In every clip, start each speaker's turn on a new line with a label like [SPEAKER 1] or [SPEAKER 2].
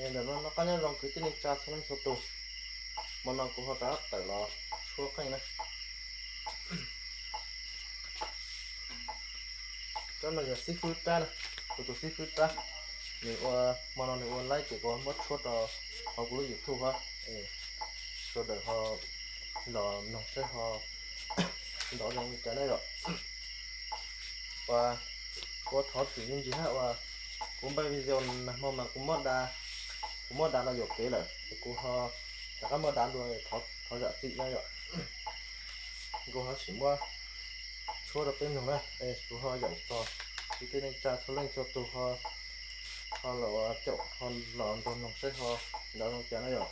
[SPEAKER 1] là nó có những rong cứ tin cha xuống số tù mà nó cũng họ đã tại là số cái này cho nó giờ seafood ta này tụi seafood ta nếu mà nó nếu lấy chỉ có mất số đó họ cũng giúp thu ha số đó họ nó sẽ họ đó trong cái này rồi và có thọ tự nhiên gì hết và cũng bây video mà cũng mất đá nó dọc kế lại cũng họ đã mất đá rồi thọ thọ giả trị ra rồi cũng họ chỉ mua số đó bên này đây cũng họ dọc to cái này cha số lên cho tụi họ họ là chỗ họ làm đồ nó sẽ họ đó nó cái này rồi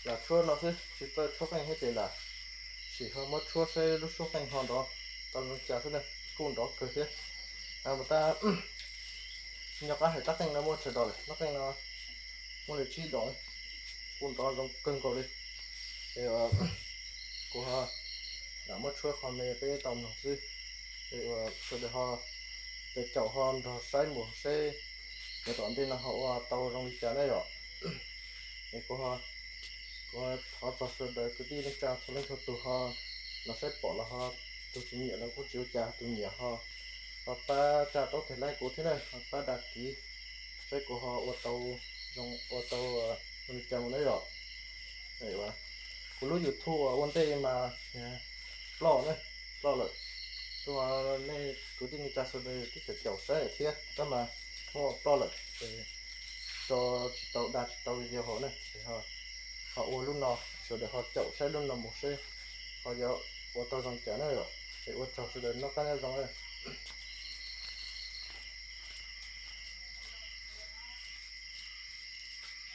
[SPEAKER 1] là chua nó sẽ chỉ tới chua canh hết tiền là chỉ hơn mất chua sẽ lúc chua canh hòn đó tao nó chả thế này cùng đó cười thế mà ta nhập ra phải tắt canh nó mua chờ đợi nó canh nó mua để chi đó cùng đó giống cân cầu đi thì của họ đã mất chua còn về cái tầm nó gì thì sau đó họ để chậu hòn rồi sai mùa sẽ để tận tên là họ tàu trong đi chả này rồi thì của họ thật sự đời cứ đi lên trà cho nên cho tụi họ nó sẽ bỏ là họ tụi chỉ nhẹ nó cũng chịu trà tụi nhẹ họ và ta trà tốt thế này của thế này và ta đặt ký sẽ của họ ô tô trong ô tô lên trà một đấy rồi đấy và của lúc YouTube ở vấn đề mà lo này lo rồi tôi mà này cứ đi trà số đây cái kiểu sẽ thế đó mà họ lo rồi cho tàu đặt tàu video họ này thì họ uống lúc nào rồi để họ chậu sẽ luôn là một xe họ giờ ô tô dòng chén này rồi thì ô tô sẽ đến nó cái dòng này